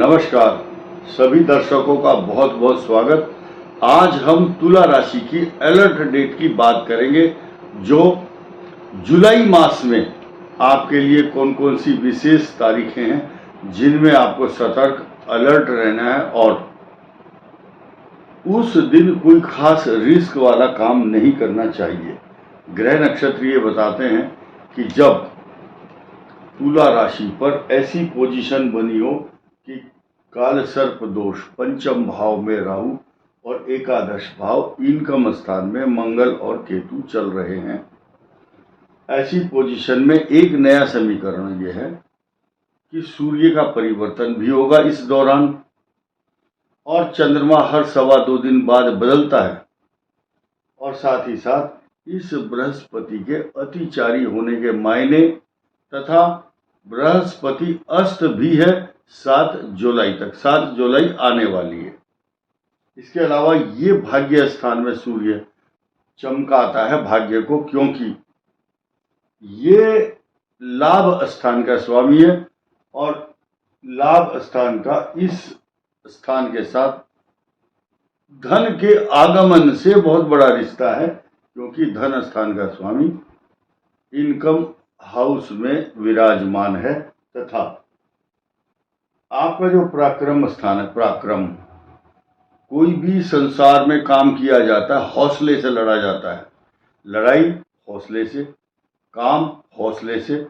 नमस्कार, सभी दर्शकों का बहुत बहुत स्वागत। आज हम तुला राशि की अलर्ट डेट की बात करेंगे, जो जुलाई मास में आपके लिए कौन कौन सी विशेष तारीखें हैं जिनमें आपको सतर्क अलर्ट रहना है और उस दिन कोई खास रिस्क वाला काम नहीं करना चाहिए। ग्रह नक्षत्र ये बताते हैं कि जब तुला राशि पर ऐसी पोजीशन बनी हो कि काल सर्प दोष पंचम भाव में राहु और एकादश भाव इनकम स्थान में मंगल और केतु चल रहे हैं, ऐसी पोजीशन में एक नया समीकरण यह है कि सूर्य का परिवर्तन भी होगा इस दौरान और चंद्रमा हर 2.25 दिन बाद बदलता है और साथ ही साथ इस बृहस्पति के अतिचारी होने के मायने तथा बृहस्पति अस्त भी है 7 जुलाई तक। 7 जुलाई आने वाली है। इसके अलावा ये भाग्य स्थान में सूर्य चमकाता है भाग्य को, क्योंकि ये लाभ स्थान का स्वामी है और लाभ स्थान का इस स्थान के साथ धन के आगमन से बहुत बड़ा रिश्ता है, क्योंकि धन स्थान का स्वामी इनकम हाउस में विराजमान है तथा आपका जो पराक्रम स्थान है, पराक्रम, कोई भी संसार में काम किया जाता है हौसले से लड़ा जाता है। लड़ाई हौसले से, काम हौसले से।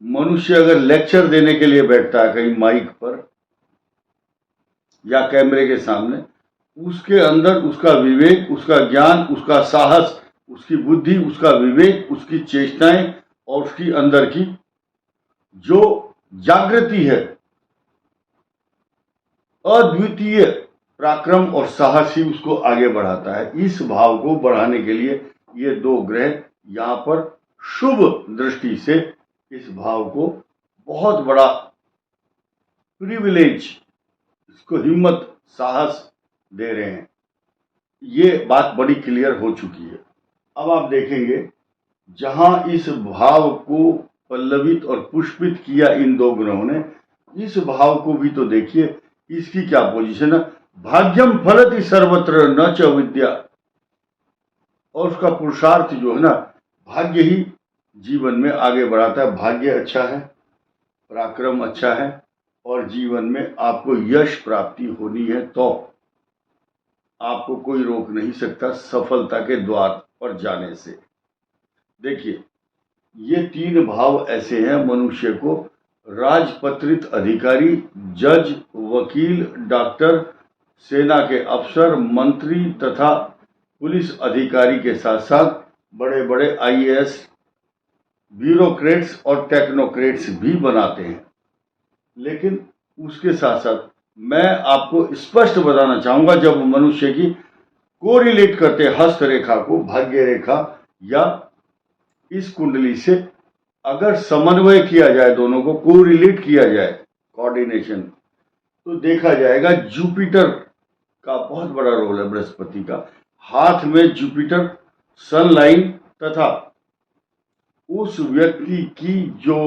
मनुष्य अगर लेक्चर देने के लिए बैठता है कहीं माइक पर या कैमरे के सामने, उसके अंदर उसका विवेक, उसका ज्ञान, उसका साहस, उसकी बुद्धि, उसका विवेक, उसकी चेष्टाएं और उसकी अंदर की जो जागृति है, अद्वितीय पराक्रम और साहस ही उसको आगे बढ़ाता है। इस भाव को बढ़ाने के लिए ये दो ग्रह यहाँ पर शुभ दृष्टि से इस भाव को बहुत बड़ा प्रिविलेज, इसको हिम्मत, साहस दे रहे हैं। ये बात बड़ी क्लियर हो चुकी है। अब आप देखेंगे जहां इस भाव को पल्लवित और पुष्पित किया इन दो ग्रहों ने, इस भाव को भी तो देखिए, इसकी क्या पोजीशन है। भाग्यम फलति सर्वत्र न च विद्या, और उसका पुरुषार्थ जो है ना, भाग्य ही जीवन में आगे बढ़ाता है। भाग्य अच्छा है, पराक्रम अच्छा है और जीवन में आपको यश प्राप्ति होनी है तो आपको कोई रोक नहीं सकता सफलता के द्वार पर जाने से। देखिए, ये 3 भाव ऐसे हैं मनुष्य को राजपत्रित अधिकारी, जज, वकील, डॉक्टर, सेना के अफसर, मंत्री तथा पुलिस अधिकारी के साथ साथ बड़े बड़े आईएएस, ब्यूरोक्रेट्स और टेक्नोक्रेट्स भी बनाते हैं। लेकिन उसके साथ साथ मैं आपको स्पष्ट बताना चाहूंगा, जब मनुष्य की कोरिलेट करते हस्तरेखा को भाग्य रेखा या इस कुंडली से अगर समन्वय किया जाए, दोनों को कोरिलेट किया जाए, कोऑर्डिनेशन, तो देखा जाएगा जुपिटर का बहुत बड़ा रोल है। बृहस्पति का हाथ में जुपिटर, सन लाइन तथा उस व्यक्ति की जो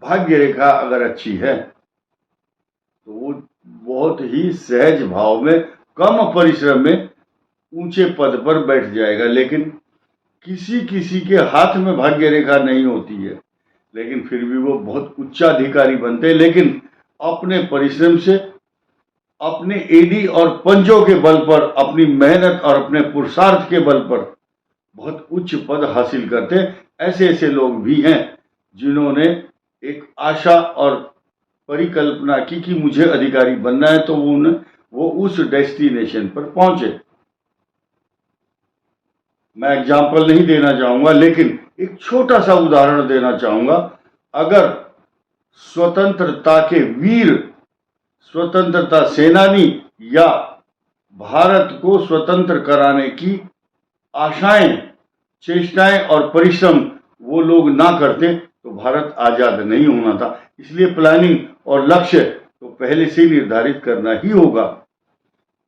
भाग्य रेखा अगर अच्छी है तो वो बहुत ही सहज भाव में, कम परिश्रम में ऊंचे पद पर बैठ जाएगा। लेकिन किसी किसी के हाथ में भाग्य रेखा नहीं होती है, लेकिन फिर भी वो बहुत उच्चाधिकारी बनते हैं। लेकिन अपने परिश्रम से, अपने एडी और पंजों के बल पर, अपनी मेहनत और अपने पुरुषार्थ के बल पर बहुत उच्च पद हासिल करते हैं। ऐसे ऐसे लोग भी हैं जिन्होंने एक आशा और परिकल्पना की कि मुझे अधिकारी बनना है, तो वो उस डेस्टिनेशन पर पहुंचे। मैं एग्जाम्पल नहीं देना चाहूंगा, लेकिन एक छोटा सा उदाहरण देना चाहूंगा। अगर स्वतंत्रता के वीर, स्वतंत्रता सेनानी या भारत को स्वतंत्र कराने की आशाएं, चेष्टाएं और परिश्रम वो लोग ना करते तो भारत आजाद नहीं होना था। इसलिए प्लानिंग और लक्ष्य तो पहले से ही निर्धारित करना ही होगा।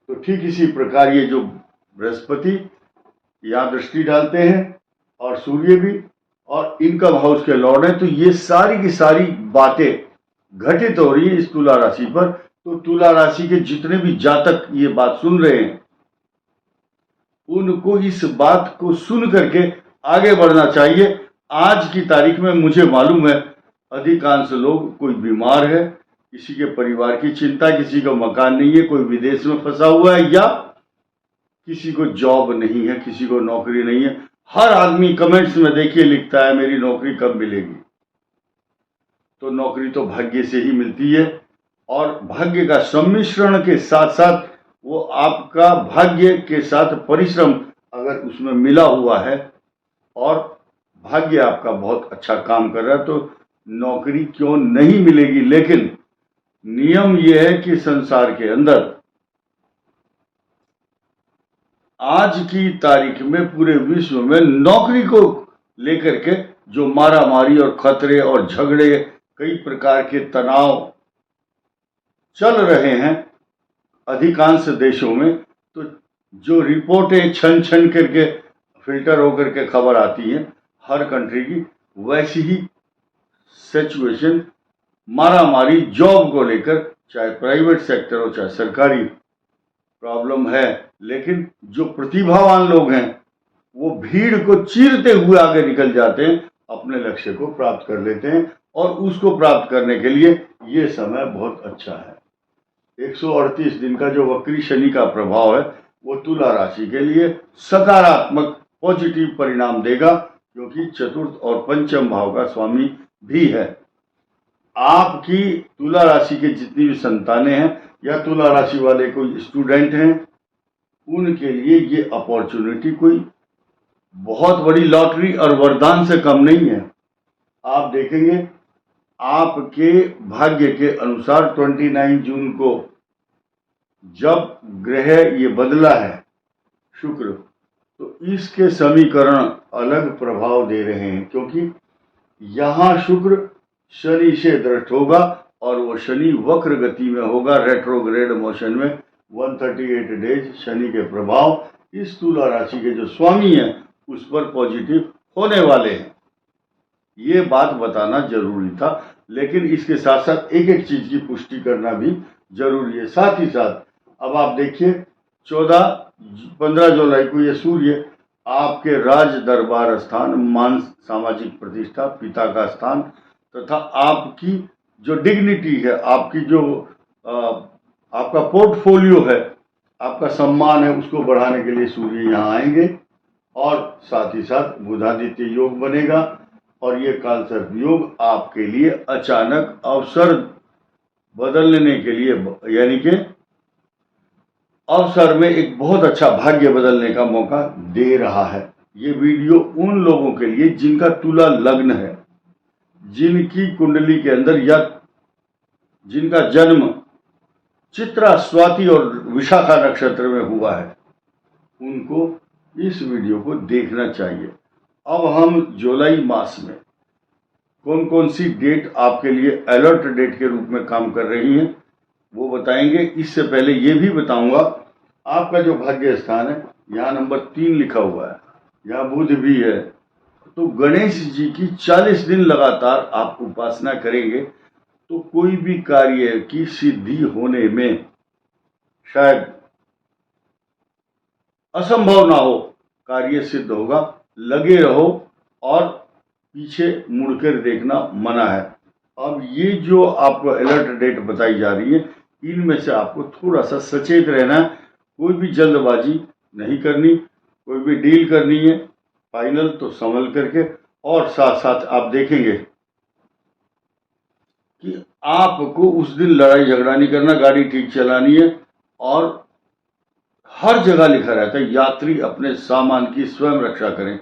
तो ठीक इसी प्रकार ये जो बृहस्पति यहाँ दृष्टि डालते हैं और सूर्य भी और इनकम हाउस के लॉर्ड हैं, तो ये सारी की सारी बातें घटित हो रही है इस तुला राशि पर। तो तुला राशि के जितने भी जातक ये बात सुन रहे हैं, उनको इस बात को सुन करके आगे बढ़ना चाहिए। आज की तारीख में मुझे मालूम है अधिकांश लोग, कोई बीमार है, किसी के परिवार की चिंता, किसी को मकान नहीं है, कोई विदेश में फंसा हुआ है, या किसी को जॉब नहीं है, किसी को नौकरी नहीं है। हर आदमी कमेंट्स में देखिए लिखता है मेरी नौकरी कब मिलेगी। तो नौकरी तो भाग्य से ही मिलती है, और भाग्य का सम्मिश्रण के साथ साथ वो आपका भाग्य के साथ परिश्रम अगर उसमें मिला हुआ है और भाग्य आपका बहुत अच्छा काम कर रहा है, तो नौकरी क्यों नहीं मिलेगी। लेकिन नियम यह है कि संसार के अंदर आज की तारीख में पूरे विश्व में नौकरी को लेकर के जो मारामारी और खतरे और झगड़े, कई प्रकार के तनाव चल रहे हैं अधिकांश देशों में, तो जो रिपोर्टें छन छन करके फिल्टर होकर के खबर आती है हर कंट्री की, वैसी ही सिचुएशन मारामारी जॉब को लेकर, चाहे प्राइवेट सेक्टर हो चाहे सरकारी, प्रॉब्लम है। लेकिन जो प्रतिभावान लोग हैं वो भीड़ को चीरते हुए आगे निकल जाते हैं, अपने लक्ष्य को प्राप्त कर लेते हैं, और उसको प्राप्त करने के लिए ये समय बहुत अच्छा है। 138 दिन का जो वक्री शनि का प्रभाव है वो तुला राशि के लिए सकारात्मक पॉजिटिव परिणाम देगा, क्योंकि चतुर्थ और पंचम भाव का स्वामी भी है। आपकी तुला राशि के जितनी भी संतानें हैं या तुला राशि वाले कोई स्टूडेंट हैं, उनके लिए ये अपॉर्चुनिटी कोई बहुत बड़ी लॉटरी और वरदान से कम नहीं है। आप देखेंगे आपके भाग्य के अनुसार 29 जून को जब ग्रह ये बदला है शुक्र, तो इसके समीकरण अलग प्रभाव दे रहे हैं, क्योंकि यहां शुक्र शनि से दृष्ट होगा और वो शनि वक्र गति में होगा, रेट्रोग्रेड मोशन में 138 डेज शनि के प्रभाव इस तुला राशि के जो स्वामी हैं उस पर पॉजिटिव होने वाले हैं। ये बात बताना जरूरी था, लेकिन इसके साथ साथ एक एक चीज की पुष्टि करना भी जरूरी है। साथ ही साथ अब आप देखिए 15 जुलाई को ये सूर्य आपके राज दरबार स्थान, मान सामाजिक प्रतिष्ठा, पिता का स्थान तथा आपकी जो डिग्निटी है, आपकी जो आपका पोर्टफोलियो है, आपका सम्मान है, उसको बढ़ाने के लिए सूर्य यहाँ आएंगे। और साथ ही साथ बुधादित्य योग बनेगा, और ये कालसर्प योग आपके लिए अचानक अवसर बदलने के लिए, यानी कि अवसर में एक बहुत अच्छा भाग्य बदलने का मौका दे रहा है। ये वीडियो उन लोगों के लिए जिनका तुला लग्न है, जिनकी कुंडली के अंदर या जिनका जन्म चित्रा, स्वाति और विशाखा नक्षत्र में हुआ है, उनको इस वीडियो को देखना चाहिए। अब हम जुलाई मास में कौन कौन सी डेट आपके लिए अलर्ट डेट के रूप में काम कर रही हैं वो बताएंगे। इससे पहले ये भी बताऊंगा, आपका जो भाग्य स्थान है यहाँ नंबर 3 लिखा हुआ है, यहाँ बुध भी है, तो गणेश जी की 40 दिन लगातार आप उपासना करेंगे तो कोई भी कार्य की सिद्धि होने में शायद असंभव ना हो, कार्य सिद्ध होगा। लगे रहो और पीछे मुड़कर देखना मना है। अब ये जो आपको अलर्ट डेट बताई जा रही है, इनमें से आपको थोड़ा सा सचेत रहना है। कोई भी जल्दबाजी नहीं करनी, कोई भी डील करनी है फाइनल तो संभल करके, और साथ साथ आप देखेंगे कि आपको उस दिन लड़ाई झगड़ा नहीं करना, गाड़ी ठीक चलानी है। और हर जगह लिखा रहता है यात्री अपने सामान की स्वयं रक्षा करें।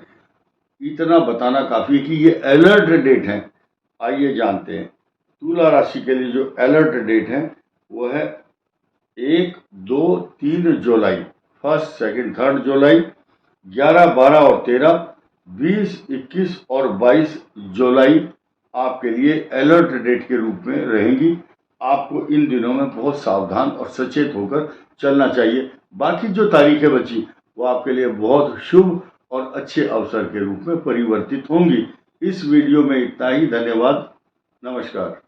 इतना बताना काफी है कि ये अलर्ट डेट है। आइए जानते हैं तुला राशि के लिए जो अलर्ट डेट है वो है 1, 2, 3 जुलाई, 1, 2, 3 जुलाई, 11, 12 और 13, 20, 21 और 22 जुलाई आपके लिए अलर्ट डेट के रूप में रहेंगी। आपको इन दिनों में बहुत सावधान और सचेत होकर चलना चाहिए। बाकी जो तारीखें बची वो आपके लिए बहुत शुभ और अच्छे अवसर के रूप में परिवर्तित होंगी। इस वीडियो में इतना ही। धन्यवाद, नमस्कार।